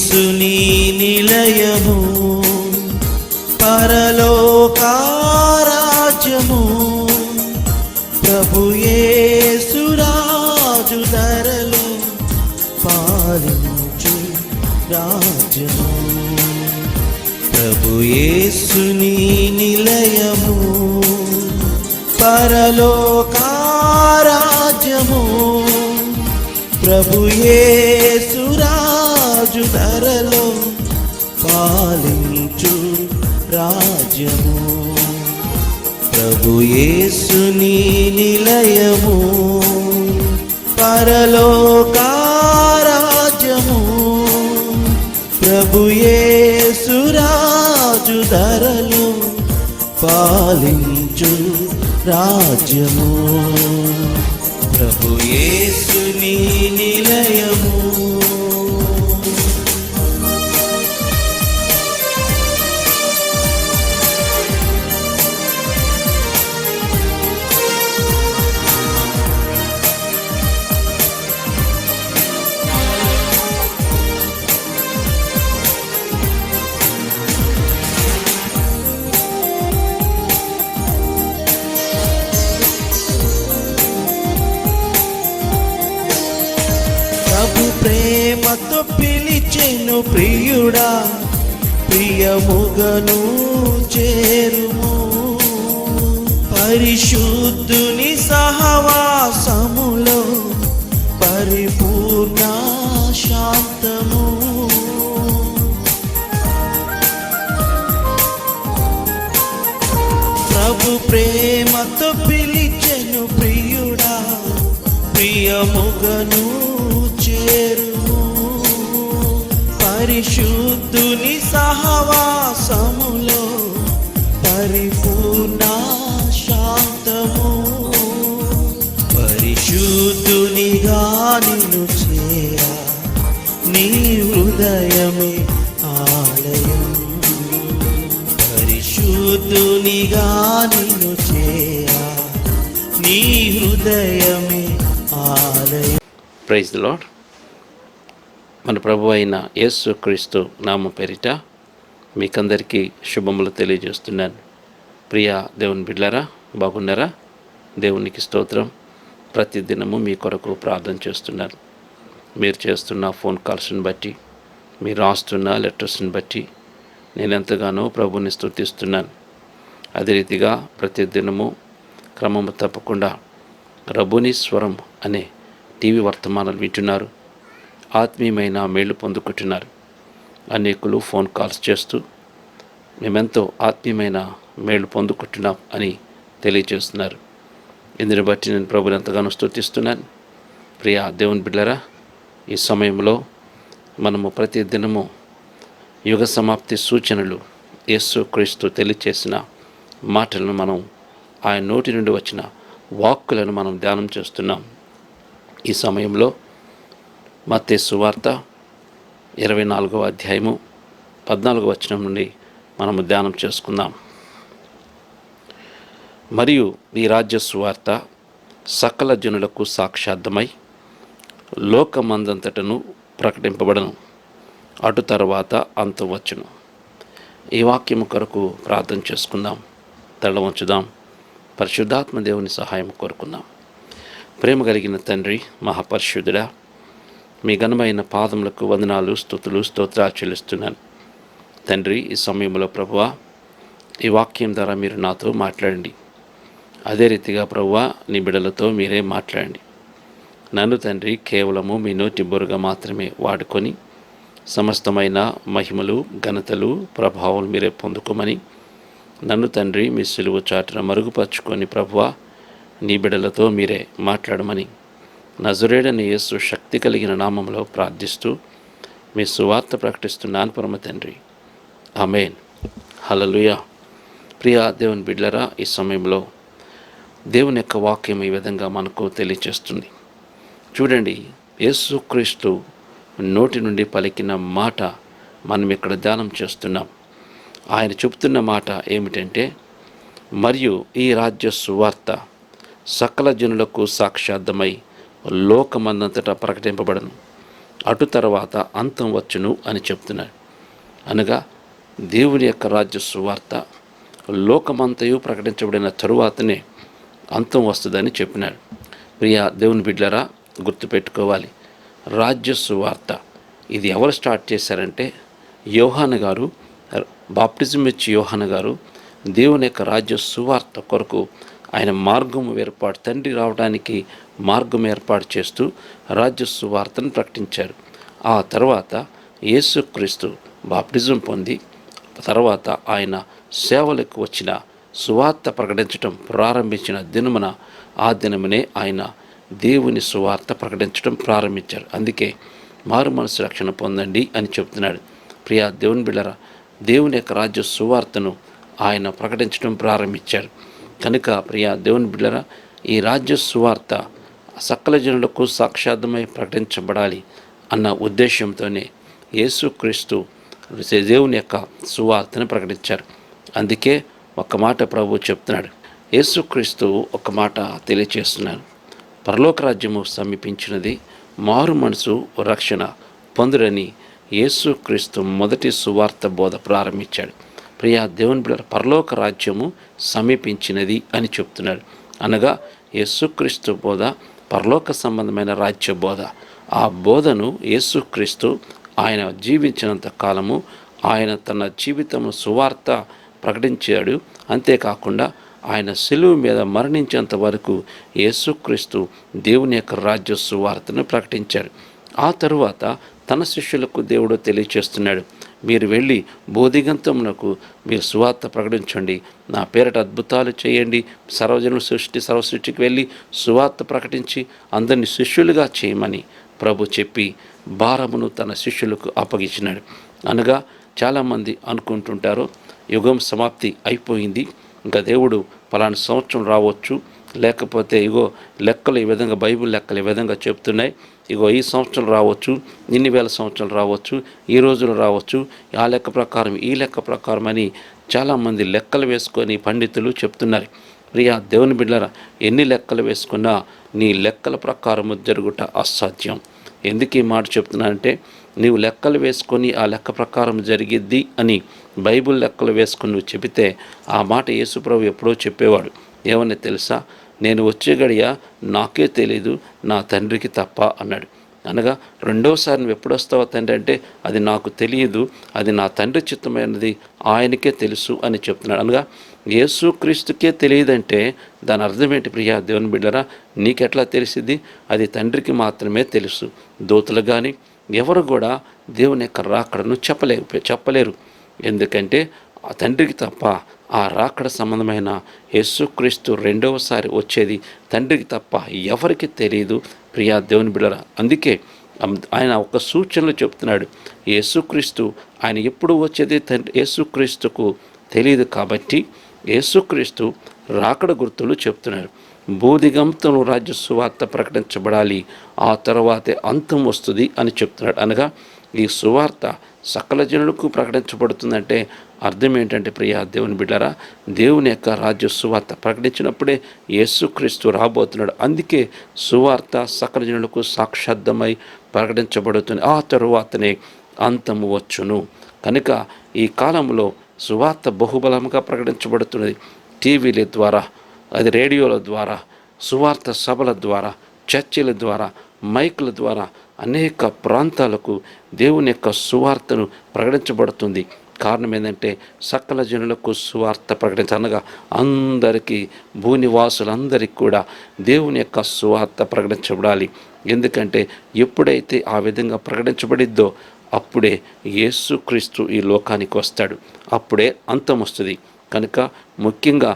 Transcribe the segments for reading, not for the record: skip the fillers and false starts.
యేసుని నిలయము పరలోకారాజ్యము ప్రభు యేసు రాజు ధరలో పాలించు రాజ్యము ప్రభు యేసుని నిలయము పరలోకారాజ్యము ప్రభు యేసు రాజు ధరలో పాలించు రాజ్యము ప్రభు యేసుని నిలయము పరలోకారాజ్యము ప్రభు యేసు రాజు ధరలో పాలించు రాజ్యము ప్రభు యేసుని నిలయము ప్రేమతో పిలిచెను ప్రియుడా ప్రియముగను చేరుము పరిశుద్ధుని సహవాసములో పరిపూర్ణ శాంతము ప్రభు ప్రేమతో పిలిచెను ప్రియుడా ప్రియముగను చేరుము పరిశుద్ధుని సహవాసములో పరిపూర్ణ శాంతము పరిశుద్ధునిగా నిన్ను చేరా నీ హృదయమే ఆలయం పరిశుద్ధునిగా నిన్ను చేరా నీ హృదయమే ఆలయం. Praise the lord. మన ప్రభు అయిన యేసు క్రీస్తు నామ పేరిట మీకందరికీ శుభములు తెలియజేస్తున్నాను. ప్రియ దేవుని బిడ్డలారా, బాగున్నారా? దేవునికి స్తోత్రం. ప్రతిదినము మీ కొరకు ప్రార్థన చేస్తున్నాను. మీరు చేస్తున్న ఫోన్ కాల్స్ని బట్టి, మీరు రాస్తున్న లెటర్స్ని బట్టి నేను ఎంతగానో ప్రభుని స్తుతిస్తున్నాను. అదే రీతిగా ప్రతిదినము క్రమము తప్పకుండా రబ్బుని స్వరం అనే టీవీ వర్తమానాలు వింటున్నారు, ఆత్మీయమైన మేళ్లు పొందుకుంటున్నారు. అనేకులు ఫోన్ కాల్స్ చేస్తూ మేమెంతో ఆత్మీయమైన మేళ్లు పొందుకుంటున్నాం అని తెలియజేస్తున్నారు. ఇందుని బట్టి నేను ప్రభుని ఎంతగానో స్తుతిస్తున్నాను. ప్రియ దేవుని బిడ్డలారా, ఈ సమయంలో మనము ప్రతి దినము యుగ సమాప్తి సూచనలు యేసు క్రీస్తు తెలియచేసిన మాటలను మనం ఆయన నోటి నుండి వచ్చిన వాక్కులను మనం ధ్యానం చేస్తున్నాం. ఈ సమయంలో మత్తయి సువార్త 24వ అధ్యాయము 14వ వచనం నుండి మనము ధ్యానం చేసుకుందాం. మరియు ఈ రాజ్య సువార్త సకల జనులకు సాక్షార్థమై లోకమందంతటను ప్రకటింపబడను, అటు తర్వాత అంతం వచ్చును. ఈ వాక్యము కొరకు ప్రార్థన చేసుకుందాం. తల వంచుదాం. పరిశుద్ధాత్మ దేవుని సహాయం కోరుకుందాం. ప్రేమ కలిగిన తండ్రి, మహాపరిశుద్ధుడా, మీ ఘనమైన పాదములకు వందనాలు, స్తుతులు, స్తోత్రాలు చెల్లిస్తున్నాను. తండ్రి, ఈ సమయంలో ప్రభువా, ఈ వాక్యం ద్వారా మీరు నాతో మాట్లాడండి. అదే రీతిగా ప్రభువా, నీ బిడ్డలతో మీరే మాట్లాడండి. నన్ను తండ్రి కేవలము మీ నోటి బొరుగా మాత్రమే వాడుకొని సమస్తమైన మహిమలు, ఘనతలు, ప్రభావం మీరే పొందుకోమని నన్ను తండ్రి మీ సిలువ చాటున మరుగుపరుచుకొని ప్రభువా, నీ బిడ్డలతో మీరే మాట్లాడమని నజరేయుడైన యేసు శక్తి కలిగిన నామంలో ప్రార్థిస్తూ మీ సువార్త ప్రకటిస్తున్నాను పరమ తండ్రి. ఆమేన్. హల్లెలూయా. ప్రియ దేవుని బిడ్డలారా, ఈ సమయంలో దేవుని యొక్క వాక్యం ఈ విధంగా మనకు తెలియచేస్తుంది. చూడండి, యేసుక్రీస్తు నోటి నుండి పలికిన మాట మనం ఇక్కడ ధ్యానం చేస్తున్నాం. ఆయన చెబుతున్న మాట ఏమిటంటే, మరియు ఈ రాజ్య సువార్త సకల జనులకు సాక్షార్థమై లోకమందంతటా ప్రకటింపబడను, అటు తర్వాత అంతం వచ్చును అని చెప్తున్నాడు. అనగా దేవుని యొక్క రాజ్య సువార్త లోకమంతయు ప్రకటించబడిన తరువాతనే అంతం వస్తుందని చెప్పినాడు. ప్రియ దేవుని బిడ్డలారా, గుర్తుపెట్టుకోవాలి, రాజ్య సువార్త ఇది ఎవరు స్టార్ట్ చేశారంటే యోహాను గారు. బాప్టిజం ఇచ్చి యోహాను గారు దేవుని యొక్క రాజ్య సువార్త కొరకు ఆయన మార్గం ఏర్పాటు, తండ్రి రావడానికి మార్గం ఏర్పాటు చేస్తూ రాజ్య సువార్తను ప్రకటించారు. ఆ తర్వాత యేసుక్రీస్తు బాప్టిజం పొంది తర్వాత ఆయన సేవలకు వచ్చిన సువార్త ప్రకటించటం ప్రారంభించిన దినమున ఆ దినమునే ఆయన దేవుని సువార్త ప్రకటించడం ప్రారంభించారు. అందుకే మారు మనసు రక్షణ పొందండి అని చెప్తున్నాడు. ప్రియా దేవుని బిడ్డలారా, దేవుని యొక్క రాజ్య సువార్తను ఆయన ప్రకటించడం ప్రారంభించారు. కనుక ప్రియా దేవుని బిడ్డలారా, ఈ రాజ్య సువార్త సకల జనులకు సాక్షాత్మై ప్రకటించబడాలి అన్న ఉద్దేశంతోనే యేసుక్రీస్తు దేవుని యొక్క సువార్తను ప్రకటించారు. అందుకే ఒక మాట ప్రభు చెప్తున్నాడు. యేసుక్రీస్తు ఒక మాట తెలియచేస్తున్నాడు. పరలోక రాజ్యము సమీపించినది, మారు మనసు రక్షణ పొందురని యేసుక్రీస్తు మొదటి సువార్త బోధ ప్రారంభించాడు. ప్రియా దేవుని బిడ్డల, పరలోక రాజ్యము సమీపించినది అని చెప్తున్నాడు. అనగా యేసుక్రీస్తు బోధ పరలోక సంబంధమైన రాజ్య బోధ. ఆ బోధను యేసుక్రీస్తు ఆయన జీవించినంత కాలము ఆయన తన జీవితము సువార్త ప్రకటించాడు. అంతేకాకుండా ఆయన శిలువ మీద మరణించేంత వరకు యేసుక్రీస్తు దేవుని యొక్క రాజ్య సువార్తను ప్రకటించాడు. ఆ తరువాత తన శిష్యులకు దేవుడు తెలియచేస్తున్నాడు, మీరు వెళ్ళి బోధిగంతమునకు మీరు సువార్త ప్రకటించండి, నా పేరట అద్భుతాలు చేయండి, సర్వసృష్టికి వెళ్ళి సువార్త ప్రకటించి అందరినీ శిష్యులుగా చేయమని ప్రభు చెప్పి భారమును తన శిష్యులకు అప్పగించినాడు. అనగా చాలామంది అనుకుంటుంటారు, యుగం సమాప్తి అయిపోయింది, ఇంకా దేవుడు పలానా సంవత్సరం రావచ్చు, లేకపోతే ఇగో లెక్కలు ఈ విధంగా, బైబిల్ లెక్కలు ఈ విధంగా చెప్తున్నాయి, ఇగో ఈ సంవత్సరం రావచ్చు, ఇన్ని వేల సంవత్సరాలు రావచ్చు, ఈ రోజులు రావచ్చు, ఆ లెక్క ప్రకారం ఈ లెక్క ప్రకారం అని చాలామంది లెక్కలు వేసుకొని పండితులు చెప్తున్నారు. ప్రియా దేవుని బిడ్డలారా, ఎన్ని లెక్కలు వేసుకున్నా నీ లెక్కల ప్రకారము జరుగుట అసాధ్యం. ఎందుకు ఈ మాట చెప్తున్నానంటే, నీవు లెక్కలు వేసుకొని ఆ లెక్క ప్రకారం జరిగిద్ది అని బైబిల్ లెక్కలు వేసుకొని నువ్వు చెబితే ఆ మాట యేసుప్రభు ఎప్పుడో చెప్పేవాడు. ఏమని తెలుసా? నేను వచ్చే గడియ నాకే తెలీదు, నా తండ్రికి తప్ప అన్నాడు. అనగా రెండోసారి నువ్వు ఎప్పుడు వస్తావో తండ్రి అంటే అది నాకు తెలియదు, అది నా తండ్రి చిత్తమైనది, ఆయనకే తెలుసు అని చెప్తున్నాడు. అనగా యేసుక్రీస్తుకే తెలియదంటే దాని అర్థం ఏంటి? ప్రియా దేవుని బిడ్డరా, నీకెట్లా తెలిసింది? అది తండ్రికి మాత్రమే తెలుసు. దూతలు కానీ ఎవరు కూడా దేవుని యొక్క రాకడను చెప్పలేరు. ఎందుకంటే ఆ తండ్రికి తప్ప ఆ రాకడ సంబంధమైన యేసుక్రీస్తు రెండవసారి వచ్చేది తండ్రికి తప్ప ఎవరికి తెలియదు. ప్రియా దేవుని బిడ్డరా, అందుకే ఆయన ఒక సూచనలు చెప్తున్నాడు. యేసుక్రీస్తు ఆయన ఎప్పుడు వచ్చేది యేసుక్రీస్తుకు తెలియదు కాబట్టి యేసుక్రీస్తు రాకడ గుర్తులు చెప్తున్నాడు. బోధిగంతము రాజ్య సువార్త ప్రకటించబడాలి, ఆ తర్వాతే అంతం వస్తుంది అని చెప్తున్నాడు. అనగా ఈ సువార్త సకల జనులకు ప్రకటించబడుతుందంటే అర్థం ఏంటంటే ప్రియా దేవుని బిడ్డరా, దేవుని యొక్క రాజ్య సువార్త ప్రకటించినప్పుడే యేసుక్రీస్తు రాబోతున్నాడు. అందుకే సువార్త సకల జనులకు సాక్షాత్మై ప్రకటించబడుతుంది, ఆ తరువాతనే అంతము వచ్చును. కనుక ఈ కాలంలో సువార్త బహుబలంగా ప్రకటించబడుతున్నది. టీవీల ద్వారా, అది రేడియోల ద్వారా, సువార్త సభల ద్వారా, చర్చిల ద్వారా, మైకుల ద్వారా అనేక ప్రాంతాలకు దేవుని యొక్క సువార్తను ప్రకటించబడుతుంది. కారణం ఏంటంటే సకల జనులకు సువార్త ప్రకటించనగా అందరికీ, భూనివాసులందరికీ కూడా దేవుని యొక్క సువార్త ప్రకటించబడాలి. ఎందుకంటే ఎప్పుడైతే ఆ విధంగా ప్రకటించబడిద్దో అప్పుడే యేసుక్రీస్తు ఈ లోకానికి వస్తాడు, అప్పుడే అంతం వస్తుంది. కనుక ముఖ్యంగా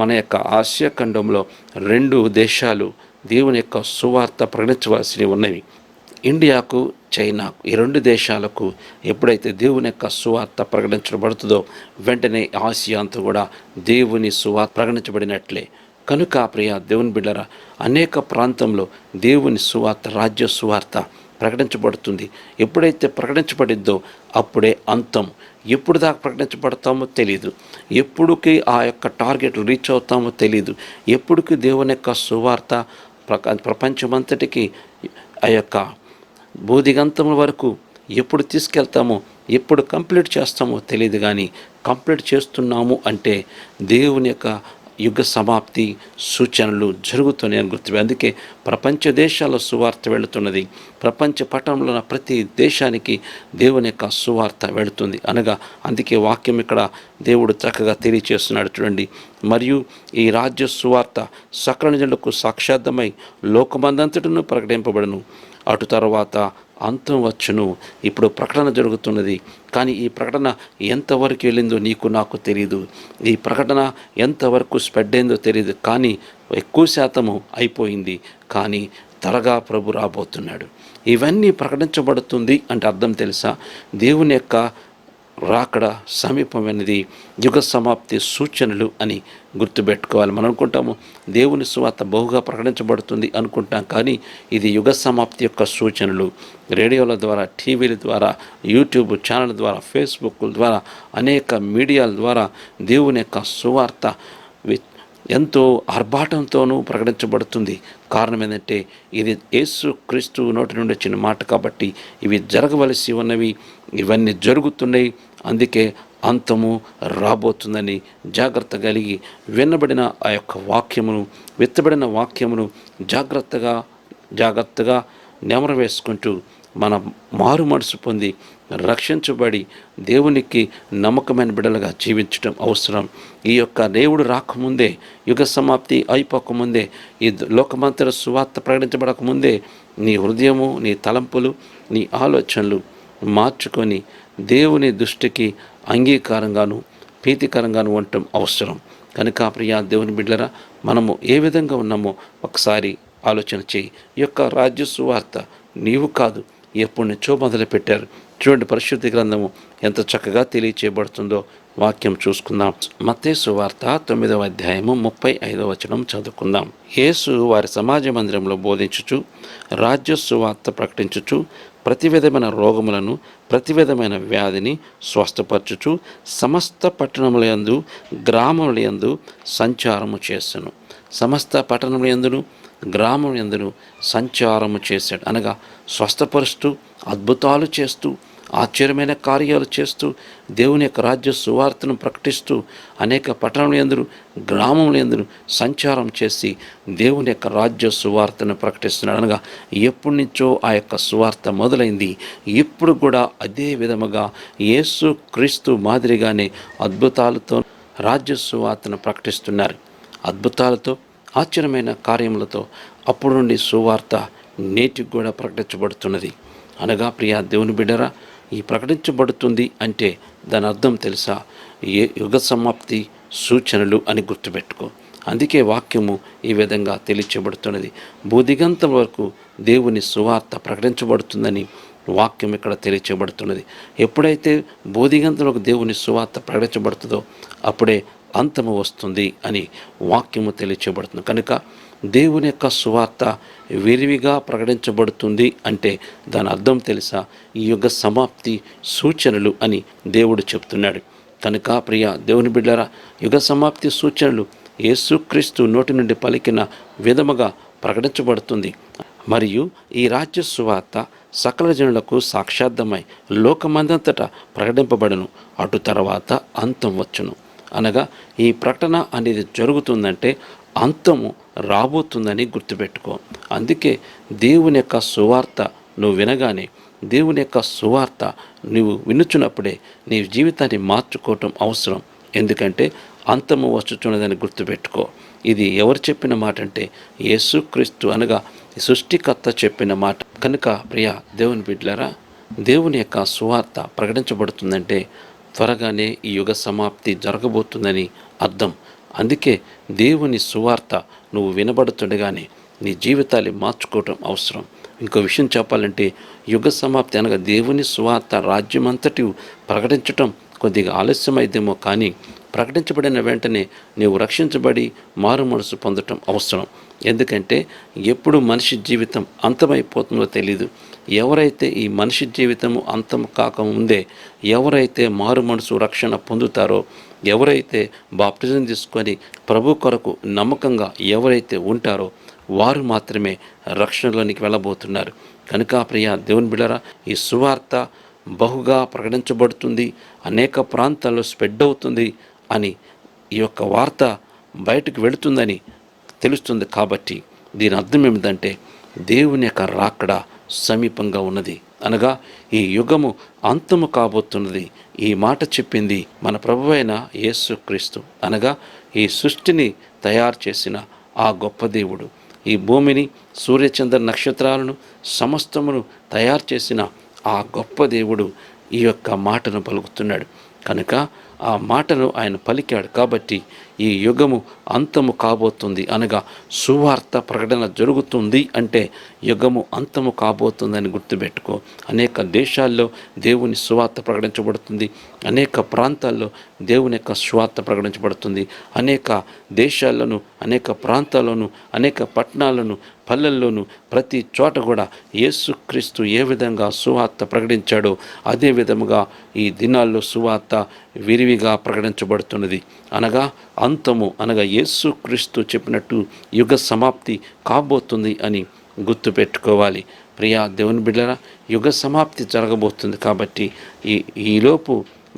మన యొక్క ఆసియా ఖండంలో 2 దేశాలు దేవుని యొక్క సువార్త ప్రకటించవలసినవి ఉన్నవి. ఇండియాకు, చైనాకు, ఈ 2 దేశాలకు ఎప్పుడైతే దేవుని యొక్క సువార్త ప్రకటించబడుతుందో వెంటనే ఆసియా అంతా కూడా దేవుని సువార్త ప్రకటించబడినట్లే. కనుక ప్రియ దేవుని బిడ్డరా, అనేక ప్రాంతంలో దేవుని సువార్త, రాజ్య సువార్త ప్రకటించబడుతుంది. ఎప్పుడైతే ప్రకటించబడిద్దో అప్పుడే అంతం. ఎప్పుడు దాకా ప్రకటించబడతామో తెలియదు, ఎప్పుడుకి ఆ యొక్క టార్గెట్ రీచ్ అవుతామో తెలియదు, ఎప్పుడుకి దేవుని యొక్క సువార్త ప్రపంచమంతటికి ఆ యొక్క భూదిగంతముల వరకు ఎప్పుడు తీసుకెళ్తామో, ఎప్పుడు కంప్లీట్ చేస్తామో తెలియదు, కానీ కంప్లీట్ చేస్తున్నాము అంటే దేవుని యొక్క యుగ సమాప్తి సూచనలు జరుగుతున్నాయని గుర్తు. అందుకే ప్రపంచ దేశాల్లో సువార్త వెళుతున్నది. ప్రపంచ పట్టణంలో ఉన్న ప్రతి దేశానికి దేవుని యొక్క సువార్త వెళుతుంది అనగా, అందుకే వాక్యం ఇక్కడ దేవుడు చక్కగా తెలియచేస్తున్నాడు చూడండి. మరియు ఈ రాజ్య సువార్త సకల జనులకు సాక్షార్థమై లోకమందంతటను ప్రకటింపబడును. అటు తర్వాత అంతం వచ్చును. ఇప్పుడు ప్రకటన జరుగుతున్నది, కానీ ఈ ప్రకటన ఎంతవరకు వెళ్ళిందో నీకు నాకు తెలియదు. ఈ ప్రకటన ఎంతవరకు స్ప్రెడ్ అయిందో తెలియదు, కానీ ఎక్కువ శాతము అయిపోయింది. కానీ త్వరగా ప్రభు రాబోతున్నాడు. ఇవన్నీ ప్రకటించబడుతుంది అంటే అర్థం తెలుసా? దేవుని యొక్క రాకడ సమీపమైనది, యుగ సమాప్తి సూచనలు అని గుర్తుపెట్టుకోవాలి. మనం అనుకుంటాము దేవుని సువార్త బహుగా ప్రకటించబడుతుంది అనుకుంటాం, కానీ ఇది యుగ సమాప్తి యొక్క సూచనలు. రేడియోల ద్వారా, టీవీల ద్వారా, యూట్యూబ్ ఛానల్ ద్వారా, ఫేస్బుక్ ద్వారా, అనేక మీడియాల ద్వారా దేవుని యొక్క సువార్త ఎంతో ఆర్భాటంతోనూ ప్రకటించబడుతుంది. కారణం ఏంటంటే ఇది యేసు క్రీస్తు నోటి నుండి వచ్చిన మాట కాబట్టి ఇవి జరగవలసి ఉన్నవి, ఇవన్నీ జరుగుతున్నాయి. అందుకే అంతము రాబోతుందని జాగ్రత్త కలిగి వినబడిన ఆ యొక్క వాక్యమును, విత్తబడిన వాక్యమును జాగ్రత్తగా నెమరు వేసుకుంటూ మన మారు మనసు పొంది రక్షించబడి దేవునికి నమ్మకమైన బిడ్డలుగా జీవించడం అవసరం. ఈ యొక్క దేవుడు రాకముందే, యుగ సమాప్తి అయిపోకముందే, ఈ లోకమంతర సువార్త ప్రకటించబడకముందే నీ హృదయము, నీ తలంపులు, నీ ఆలోచనలు మార్చుకొని దేవుని దృష్టికి అంగీకారంగాను ప్రీతికరంగాను ఉండటం అవసరం. కనుక ప్రియా దేవుని బిడ్డలరా, మనము ఏ విధంగా ఉన్నామో ఒకసారి ఆలోచన చేయి. ఈ యొక్క రాజ్య సువార్త నీవు కాదు, ఎప్పటి నుంచో మొదలుపెట్టారు. చూడండి, పరిశుద్ధ గ్రంథము ఎంత చక్కగా తెలియచేయబడుతుందో వాక్యం చూసుకుందాం. మత్తయి సువార్త 9వ అధ్యాయము 35వ వచనం చదువుకుందాం. యేసు వారి సమాజ మందిరంలో బోధించుచు, రాజ్య సువార్త ప్రకటించుచు, ప్రతి విధమైన రోగములను, ప్రతి విధమైన వ్యాధిని స్వస్థపరచుచు సమస్త పట్టణములందు గ్రామములందు సంచారము చేసెను. సమస్త పట్టణములందును గ్రామములందును సంచారము చేశాడు. అనగా స్వస్థపరుస్తూ, అద్భుతాలు చేస్తూ, ఆశ్చర్యమైన కార్యాలు చేస్తూ, దేవుని యొక్క రాజ్య సువార్తను ప్రకటిస్తూ అనేక పట్టణములందు గ్రామములందు సంచారం చేసి దేవుని యొక్క రాజ్య సువార్తను ప్రకటిస్తున్నాడు. అనగా ఎప్పటి నుంచో ఆ యొక్క సువార్త మొదలైంది. ఇప్పుడు కూడా అదే విధముగా యేసు క్రీస్తు మాదిరిగానే అద్భుతాలతో రాజ్య సువార్తను ప్రకటిస్తున్నారు. అద్భుతాలతో, ఆశ్చర్యమైన కార్యములతో అప్పుడు నుండి సువార్త నేటికి కూడా ప్రకటించబడుతున్నది. అనగా ప్రియా దేవుని బిడ్డరా, ఈ ప్రకటించబడుతుంది అంటే దాని అర్థం తెలుసా? యుగ సమాప్తి సూచనలు అని గుర్తుపెట్టుకో. అందుకే వాక్యము ఈ విధంగా తెలియచేయబడుతున్నది. భూదిగంతం వరకు దేవుని సువార్త ప్రకటించబడుతుందని వాక్యం ఇక్కడ తెలియచేయబడుతున్నది. ఎప్పుడైతే భూదిగంతంలోకి దేవుని సువార్త ప్రకటించబడుతుందో అప్పుడే అంతము వస్తుంది అని వాక్యము తెలియచేయబడుతుంది. కనుక దేవుని యొక్క సువార్త విరివిగా ప్రకటించబడుతుంది అంటే దాని అర్థం తెలుసా? ఈ యుగ సమాప్తి సూచనలు అని దేవుడు చెప్తున్నాడు. కనుక ప్రియ దేవుని బిడ్డలారా, యుగ సమాప్తి సూచనలు యేసుక్రీస్తు నోటి నుండి పలికిన విధముగా ప్రకటించబడుతుంది. మరియు ఈ రాజ్య సువార్త సకల జనులకు సాక్షార్థమై లోకమందంతటా ప్రకటింపబడును. అటు తర్వాత అంతం వచ్చును. అనగా ఈ ప్రకటన అనేది జరుగుతుందంటే అంతము రాబోతుందని గుర్తుపెట్టుకో. అందుకే దేవుని యొక్క సువార్త నువ్వు వినగానే, దేవుని యొక్క సువార్త నువ్వు వినుచున్నప్పుడే నీ జీవితాన్ని మార్చుకోవటం అవసరం. ఎందుకంటే అంతము వచ్చుచున్నదని గుర్తుపెట్టుకో. ఇది ఎవరు చెప్పిన మాట అంటే యేసుక్రీస్తు అనగా సృష్టికర్త చెప్పిన మాట. కనుక ప్రియ దేవుని బిడ్డలారా, దేవుని యొక్క సువార్త ప్రకటించబడుతుందంటే త్వరగానే ఈ యుగ సమాప్తి జరగబోతుందని అర్థం. అందుకే దేవుని సువార్త నువ్వు వినబడుతుండగానే నీ జీవితాన్ని మార్చుకోవటం అవసరం. ఇంకో విషయం చెప్పాలంటే యుగ సమాప్తి అనగా దేవుని సువార్త రాజ్యమంతటి ప్రకటించటం కొద్దిగా ఆలస్యమైందేమో, కానీ ప్రకటించబడిన వెంటనే నీవు రక్షించబడి మారు మనసు పొందటం అవసరం. ఎందుకంటే ఎప్పుడు మనిషి జీవితం అంతమైపోతుందో తెలీదు. ఎవరైతే ఈ మనిషి జీవితము అంతం కాకముందే ఎవరైతే మారు మనసు రక్షణ పొందుతారో, ఎవరైతే బాప్టిజం తీసుకొని ప్రభు కొరకు నమ్మకంగా ఎవరైతే ఉంటారో వారు మాత్రమే రక్షణలోనికి వెళ్ళబోతున్నారు. కనుక ప్రియ దేవుని బిడ్డలారా, ఈ సువార్త బహుగా ప్రకటించబడుతుంది, అనేక ప్రాంతాల్లో స్ప్రెడ్ అవుతుంది అని, ఈ యొక్క వార్త బయటకు వెళుతుందని తెలుస్తుంది. కాబట్టి దీని అర్థం ఏమిటంటే దేవుని యొక్క రాకడ సమీపంగా ఉన్నది, అనగా ఈ యుగము అంతము కాబోతున్నది. ఈ మాట చెప్పింది మన ప్రభువైన యేసుక్రీస్తు, అనగా ఈ సృష్టిని తయారు చేసిన ఆ గొప్ప దేవుడు, ఈ భూమిని, సూర్యచంద్ర నక్షత్రాలను సమస్తమును తయారు చేసిన ఆ గొప్ప దేవుడు ఈ యొక్క మాటను పలుకుతున్నాడు. కనుక ఆ మాటను ఆయన పలికాడు. కాబట్టి ఈ యుగము అంతము కాబోతుంది, అనగా సువార్త ప్రకటన జరుగుతుంది అంటే యుగము అంతము కాబోతుందని గుర్తుపెట్టుకో. అనేక దేశాల్లో దేవుని సువార్త ప్రకటించబడుతుంది, అనేక ప్రాంతాల్లో దేవుని యొక్క సువార్త ప్రకటించబడుతుంది. అనేక దేశాల్లోనూ, అనేక ప్రాంతాల్లోనూ, అనేక పట్టణాల్లోనూ, పల్లెల్లోనూ, ప్రతి చోట కూడా యేసుక్రీస్తు ఏ విధంగా సువార్త ప్రకటించాడో అదే విధముగా ఈ దినాల్లో సువార్త విరివిగా ప్రకటించబడుతున్నది. అనగా అంతము, అనగా యేసుక్రీస్తు చెప్పినట్టు యుగ సమాప్తి కాబోతుంది అని గుర్తుపెట్టుకోవాలి. ప్రియా దేవుని బిడ్డలారా, యుగ సమాప్తి జరగబోతుంది. కాబట్టి ఈలోపు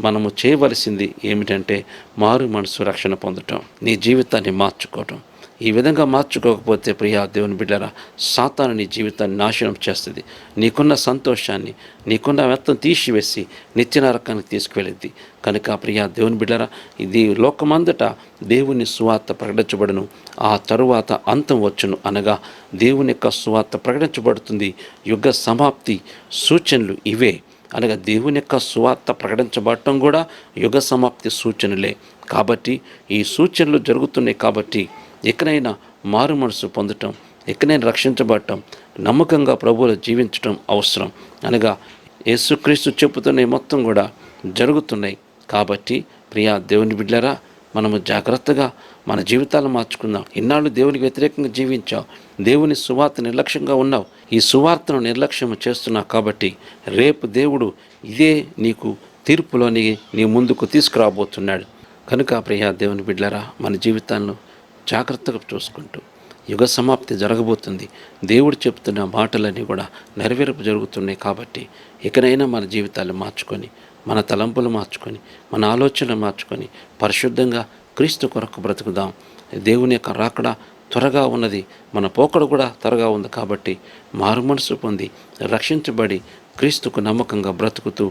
మనము చేయవలసింది ఏమిటంటే మారు మనసు రక్షణ పొందటం, నీ జీవితాన్ని మార్చుకోవటం. ఈ విధంగా మార్చుకోకపోతే ప్రియా దేవుని బిడ్డలారా, సాతాను నీ జీవితాన్ని నాశనం చేస్తుంది. నీకున్న సంతోషాన్ని, నీకున్న వ్యర్థం తీసివేసి నిత్య నరకానికి తీసుకువెళ్ళింది. కనుక ప్రియా దేవుని బిడ్డలారా, ఇది లోకమంతట దేవుని సువార్త ప్రకటించబడును, ఆ తరువాత అంతం వచ్చును, అనగా దేవుని యొక్క సువార్త ప్రకటించబడుతుంది. యుగ సమాప్తి సూచనలు ఇవే, అనగా దేవుని యొక్క సువార్త ప్రకటించబడటం కూడా యుగ సమాప్తి సూచనలే. కాబట్టి ఈ సూచనలు జరుగుతున్నాయి. కాబట్టి ఎక్కడైనా మారు మనసు పొందటం, ఎక్కడైనా రక్షించబడటం, నమ్మకంగా ప్రభువులో జీవించటం అవసరం. అనగా యేసుక్రీస్తు చెప్పుతున్నవి మొత్తం కూడా జరుగుతున్నాయి. కాబట్టి ప్రియా దేవుని బిడ్డలారా, మనము జాగ్రత్తగా మన జీవితాలను మార్చుకుందాం. ఇన్నాళ్ళు దేవునికి వ్యతిరేకంగా జీవించావు, దేవుని సువార్త నిర్లక్ష్యంగా ఉన్నావు, ఈ సువార్తను నిర్లక్ష్యం చేస్తున్నావు. కాబట్టి రేపు దేవుడు ఇదే నీకు తీర్పులోని నీ ముందుకు తీసుకురాబోతున్నాడు. కనుక ప్రియా దేవుని బిడ్డలారా, మన జీవితాలను జాగ్రత్తగా చూసుకుంటూ, యుగ సమాప్తి జరగబోతుంది, దేవుడు చెప్తున్న మాటలన్నీ కూడా నెరవేర్పు జరుగుతున్నాయి. కాబట్టి ఇకనైనా మన జీవితాలు మార్చుకొని, మన తలంపులు మార్చుకొని, మన ఆలోచనలు మార్చుకొని పరిశుద్ధంగా క్రీస్తు కొరకు బ్రతుకుదాం. దేవుని యొక్క రాకడ త్వరగా ఉన్నది, మన పోకడ కూడా త్వరగా ఉంది. కాబట్టి మారు మనసు పొంది రక్షించబడి క్రీస్తుకు నమ్మకంగా బ్రతుకుతూ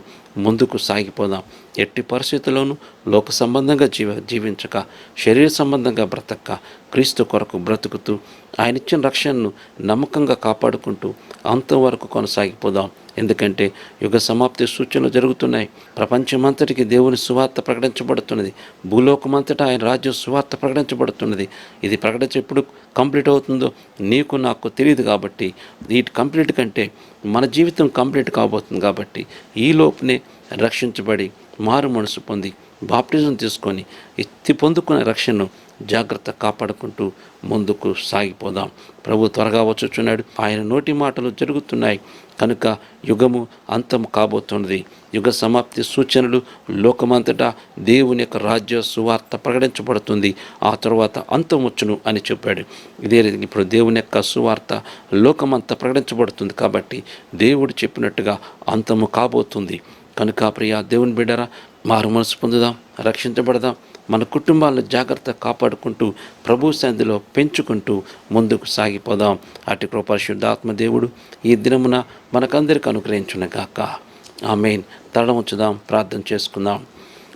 ముందుకు సాగిపోదాం. ఎట్టి పరిస్థితుల్లోనూ లోక సంబంధంగా జీవించక, శరీర సంబంధంగా బ్రతక, క్రీస్తు కొరకు బ్రతుకుతూ ఆయన ఇచ్చిన రక్షణను నమ్మకంగా కాపాడుకుంటూ అంతం వరకు కొనసాగిపోదాం. ఎందుకంటే యుగ సమాప్తి సూచనలు జరుగుతున్నాయి. ప్రపంచమంతటికి దేవుని సువార్త ప్రకటించబడుతున్నది. భూలోకమంతటా ఆయన రాజ్యం సువార్త ప్రకటించబడుతున్నది. ఇది ప్రకటించి ఎప్పుడు కంప్లీట్ అవుతుందో నీకు నాకు తెలియదు. కాబట్టి వీటి కంప్లీట్ కంటే మన జీవితం కంప్లీట్ కాబోతుంది. కాబట్టి ఈ లోపునే రక్షించబడి మారు మనసు పొంది బాప్టిజం తీసుకొని ఎత్తి పొందుకునే రక్షణను జాగ్రత్త కాపాడుకుంటూ ముందుకు సాగిపోదాం. ప్రభు త్వరగా వచ్చుచున్నాడు. ఆయన నోటి మాటలు జరుగుతున్నాయి. కనుక యుగము అంతం కాబోతున్నది. యుగ సమాప్తి సూచనలు లోకమంతటా దేవుని యొక్క రాజ్య సువార్త ప్రకటించబడుతుంది. ఆ తర్వాత అంతం వచ్చును అని చెప్పాడు. ఇదే ఇప్పుడు దేవుని యొక్క సువార్త లోకమంతా ప్రకటించబడుతుంది. కాబట్టి దేవుడు చెప్పినట్టుగా అంతము కాబోతుంది. కనుక ప్రియా దేవుని బిడ్డరా, మారు మనసు పొందుదాం, రక్షించబడదాం, మన కుటుంబాలను జాగ్రత్త కాపాడుకుంటూ ప్రభు సన్నిధిలో పెంచుకుంటూ ముందుకు సాగిపోదాం. అటు కృప పరిశుద్ధాత్మ దేవుడు ఈ దినమున మనకందరికీ అనుగ్రహించునుగాక. ఆమేన్. తలవంచుదాం, ప్రార్థన చేసుకుందాం.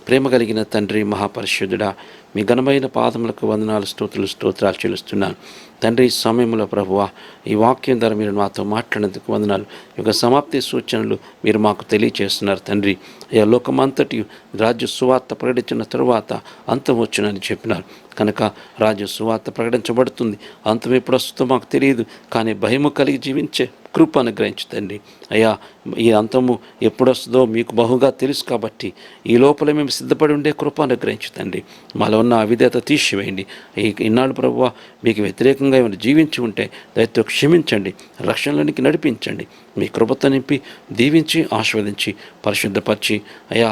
ప్రేమ కలిగిన తండ్రి, మహాపరిశుద్ధుడా, మీ ఘనమైన పాదములకు వందనాలు, స్తోత్రాలు చెల్లిస్తున్నాను తండ్రి. ఈ సమయంలో ప్రభువా, ఈ వాక్యం ద్వారా మీరు మాతో మాట్లాడేందుకు వందనాలు. యుగ సమాప్తి సూచనలు మీరు మాకు తెలియచేస్తున్నారు తండ్రి. అయ్యా, లోకమంతటి రాజ్య సువార్త ప్రకటించిన తరువాత అంతం వచ్చునని చెప్పినారు. కనుక రాజ్య సువార్త ప్రకటించబడుతుంది. అంతం ఎప్పుడు వస్తుందో మాకు తెలియదు, కానీ భయము కలిగి జీవించే కృప అనుగ్రహించు తండ్రి. అయ్యా, ఈ అంతము ఎప్పుడు వస్తుందో మీకు బహుగా తెలుసు. కాబట్టి ఈ లోపల మేము సిద్ధపడి ఉండే కృప అనుగ్రహించు తండ్రి. మాలో ఉన్న అవిధేత తీసివేయండి. ఇన్నాళ్ళు ప్రభువా, మీకు వ్యతిరేకంగా ఏమైనా జీవించి ఉంటే దయతో క్షమించండి, రక్షణలోనికి నడిపించండి. మీ కృపతో నింపి దీవించి ఆశీర్వదించి పరిశుద్ధపరిచి అయ్యా,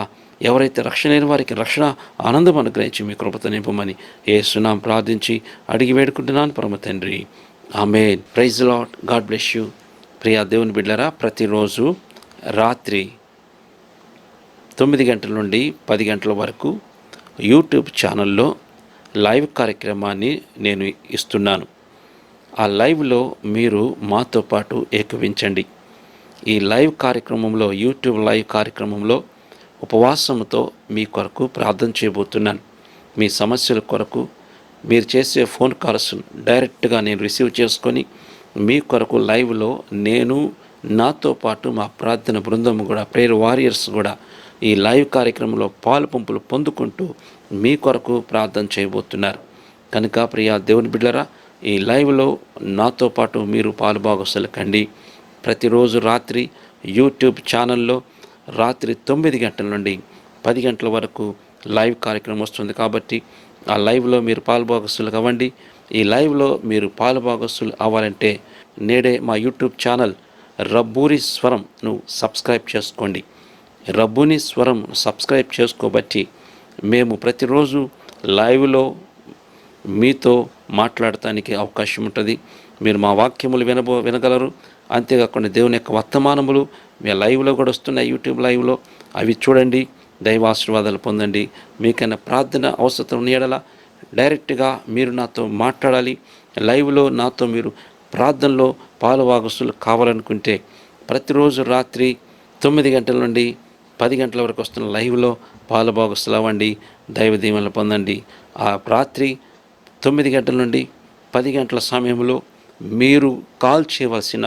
ఎవరైతే రక్షణ లేని వారికి రక్షణ ఆనందం అనుగ్రహించి మీ కృపతో నింపమని యేసునామమున ప్రార్థించి అడిగి వేడుకుంటున్నాను పరమ తండ్రి. ఆమేన్. Praise Lord. God bless you. ప్రియా దేవుని బిడ్డలారా, ప్రతిరోజు రాత్రి 9 గంటల నుండి 10 గంటల వరకు యూట్యూబ్ ఛానల్లో లైవ్ కార్యక్రమాన్ని నేను ఇస్తున్నాను. ఆ లైవ్లో మీరు మాతో పాటు ఏకీవించండి. ఈ లైవ్ కార్యక్రమంలో, యూట్యూబ్ లైవ్ కార్యక్రమంలో ఉపవాసంతో మీ కొరకు ప్రార్థన చేయబోతున్నాను. మీ సమస్యల కొరకు మీరు చేసే ఫోన్ కాల్స్ డైరెక్ట్గా నేను రిసీవ్ చేసుకొని మీ కొరకు లైవ్లో నేను, నాతో పాటు మా ప్రార్థన బృందం కూడా, ప్రేయర్ వారియర్స్ కూడా ఈ లైవ్ కార్యక్రమంలో పాలు పంపులు పొందుకుంటూ మీ కొరకు ప్రార్థన చేయబోతున్నారు. కనుక ప్రియా దేవుని బిడ్డలారా, ఈ లైవ్లో నాతో పాటు మీరు పాలుభాగస్తులు కండి. ప్రతిరోజు రాత్రి యూట్యూబ్ ఛానల్లో రాత్రి 9 గంటల నుండి 10 గంటల వరకు లైవ్ కార్యక్రమం వస్తుంది. కాబట్టి ఆ లైవ్లో మీరు పాలుభాగస్తులు అవ్వండి. ఈ లైవ్లో మీరు పాలుభాగస్తులు అవ్వాలంటే నేడే మా యూట్యూబ్ ఛానల్ రబ్బూరి స్వరంను సబ్స్క్రైబ్ చేసుకోండి. రబ్బూని స్వరం సబ్స్క్రైబ్ చేసుకోబట్టి మేము ప్రతిరోజు లైవ్లో మీతో మాట్లాడటానికి అవకాశం ఉంటుంది. మీరు మా వాక్యములు వినగలరు. అంతేకాకుండా దేవుని యొక్క వర్తమానములు మీ లైవ్లో కూడా వస్తున్నాయి. యూట్యూబ్ లైవ్లో అవి చూడండి, దైవాశీర్వాదాలు పొందండి. మీకైనా ప్రార్థన అవసరం ఎడల డైరెక్ట్గా మీరు నాతో మాట్లాడాలి. లైవ్లో నాతో మీరు ప్రార్థనలో పాలుభాగస్తులు కావాలనుకుంటే ప్రతిరోజు రాత్రి 9 గంటల నుండి 10 గంటల వరకు వస్తున్న లైవ్లో పాలుభాగస్తులు అవ్వండి, దైవ దీవెనలు పొందండి. ఆ రాత్రి 9 గంటల నుండి 10 గంటల సమయంలో మీరు కాల్ చేయవలసిన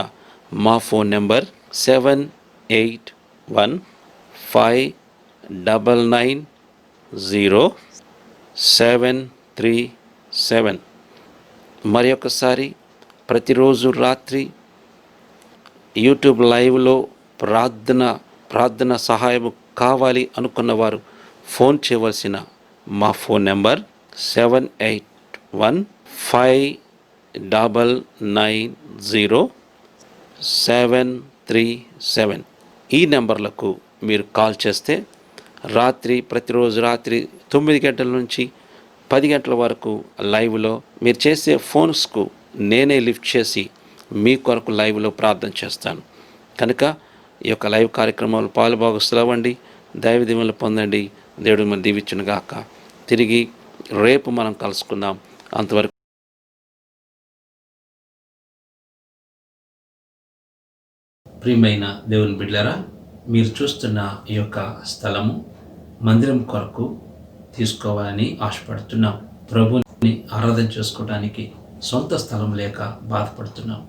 మా ఫోన్ నెంబర్ 7815990737. మరి ఒకసారి ప్రతిరోజు రాత్రి యూట్యూబ్ లైవ్లో ప్రార్థన సహాయం కావాలి అనుకున్నవారు ఫోన్ చేయవలసిన మా ఫోన్ నెంబర్ 7815990737. ఈ నెంబర్లకు మీరు కాల్ చేస్తే ప్రతిరోజు రాత్రి 9 గంటల నుంచి 10 గంటల వరకు లైవ్లో మీరు చేసే ఫోన్స్కు నేనే లిఫ్ట్ చేసి మీ కొరకు లైవ్లో ప్రార్థన చేస్తాను. కనుక ఈ యొక్క లైవ్ కార్యక్రమాలు పాలుభాగస్తులు అవ్వండి, దైవ దీవెనలు పొందండి. దేవుడు మనం దీవించునుగాక. తిరిగి రేపు మనం కలుసుకుందాం. అంతవరకు ప్రియమైన దేవుని బిడ్డలారా, మీరు చూస్తున్న ఈ యొక్క స్థలము మందిరం కొరకు తీసుకోవాలని ఆశపడుతున్నాం. ప్రభుని ఆరాధన చేసుకోవడానికి సొంత స్థలం లేక బాధపడుతున్నాం.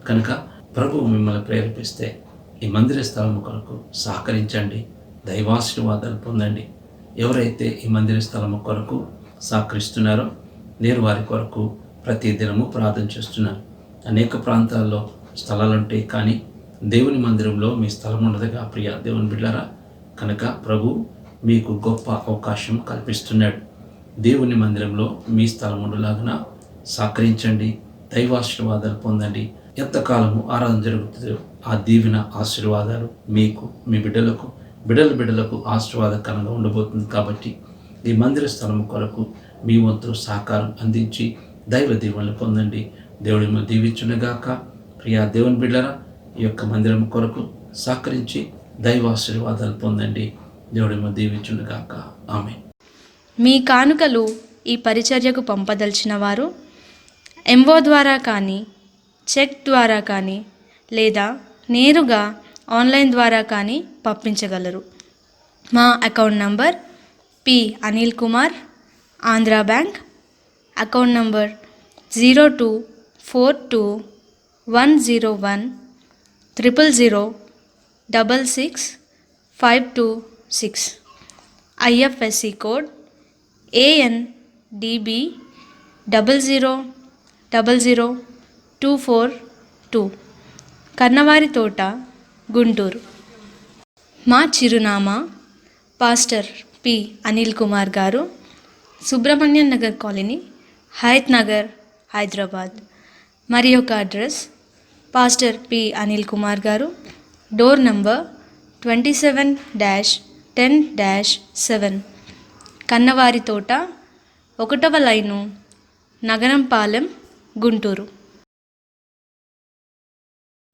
కనుక ప్రభు మిమ్మల్ని ప్రేరేపిస్తే ఈ మందిర స్థలం కొరకు సహకరించండి, దైవాశీర్వాదాలు పొందండి. ఎవరైతే ఈ మందిర స్థలం కొరకు సహకరిస్తున్నారో నేను వారి కొరకు ప్రతి దినము ప్రార్థన చేస్తున్నాను. అనేక ప్రాంతాల్లో స్థలాలుంటాయి, కానీ దేవుని మందిరంలో మీ స్థలం ఉండదుగా ప్రియ దేవుని బిడ్డలారా. కనుక ప్రభు మీకు గొప్ప అవకాశం కల్పిస్తున్నాడు. దేవుని మందిరంలో మీ స్థలం ఉండలాగున సహకరించండి, దైవాశీర్వాదాలు పొందండి. ఎంతకాలము ఆరాధన జరుగుతుందో ఆ దీవెన ఆశీర్వాదాలు మీకు, మీ బిడ్డలకు ఆశీర్వాదకరంగా ఉండబోతుంది. కాబట్టి ఈ మందిర స్థలం కొరకు మీ వంతు సహకారం అందించి దైవ దీవెనలు పొందండి. దేవుడి మిమ్మల్ని దీవించునుగాక. ప్రియా దేవుని బిడ్డలారా, ఈ యొక్క మందిరం కొరకు సహకరించి దైవాశీర్వాదాలు పొందండి. దేవుడి మిమ్మల్ని దీవించునుగాక. ఆమేన్. మీ కానుకలు ఈ పరిచర్యకు పంపదలిచిన వారు ఎంఓ ద్వారా కానీ, చెక్ ద్వారా కానీ, లేదా నేరుగా ఆన్లైన్ ద్వారా కానీ పంపించగలరు. మా account number P Anil Kumar, Andhra bank. Account number 024210066526. IFSC code ANDB 0000242. కన్నవారి తోట, గుంటూరు. మా చిరునామా పాస్టర్ పి అనిల్ కుమార్ గారు, సుబ్రహ్మణ్యం నగర్ కాలనీ, హయత్ నగర్, హైదరాబాద్. మరి యొక్క address pastor P Anil Kumar గారు, డోర్ నంబర్ 27-10-7, కన్నవారి తోట, 1వ లైను, నగరంపాలెం, గుంటూరు.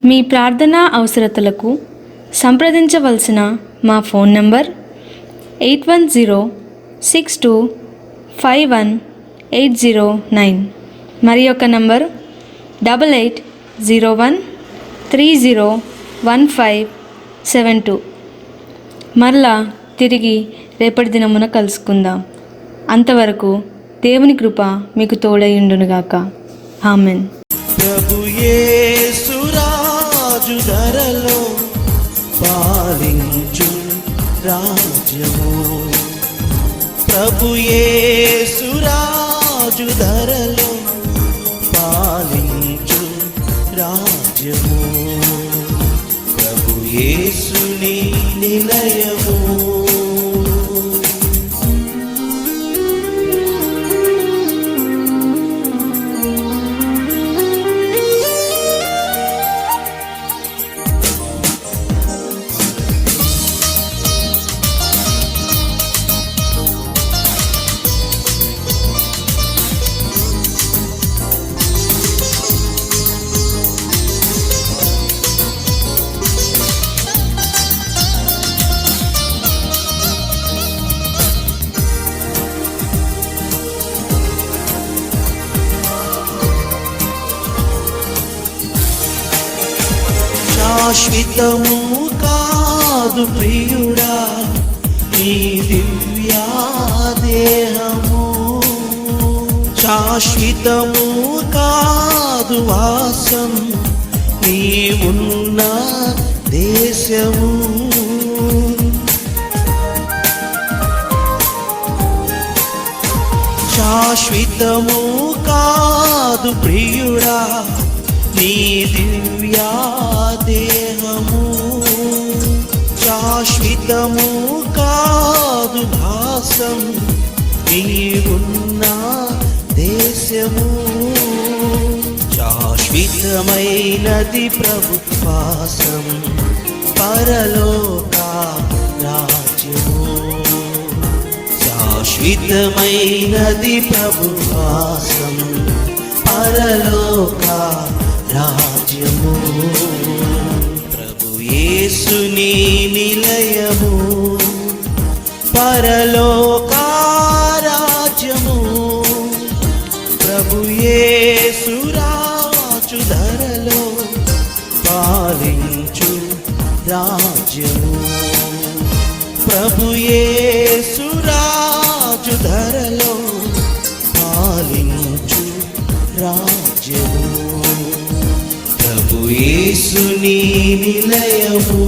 మీ ప్రార్థనా అవసరతలకు సంప్రదించవలసిన మా ఫోన్ నంబర్ 8106251809 మరి యొక్క నంబర్ 8801301572. మరలా తిరిగి రేపటి దినమున కలుసుకుందాం. అంతవరకు దేవుని కృప మీకు తోడైయుండునుగాక. ఆమెన్. ప్రభు యేసు రాజు ధరలో పాలించు రాజ్యము. ప్రభు యేసు రాజు ధరలో పాలించు రాజ్యము. ప్రభు యేసుని నిలయము. శాశ్వతము కాదు ప్రియుడా నీ దివ్యాదేహము. శాశ్వతము కాదు వాసం నీ ఉన్న దేశము. శాశ్వతము కాదు ప్రియుడా నీ దివ్యాదేహము. శాశ్వతము కాదు భాసం నీవున్న దేశము. శాశ్వతమైనది ప్రభువాసం పరలోక రాజ్యము. శాశ్వతమైనది ప్రభువాసం పరలోక రాజ్యము. ప్రభు యేసుని నిలయము పరలోక రాజ్యము. ప్రభు యేసు రాజు ధరలో పాలించు రాజ్యము. ప్రభు యేసు రాజు ధరలో పాలించు రాజ్యము. ప్రభు యేసుని నిలయము.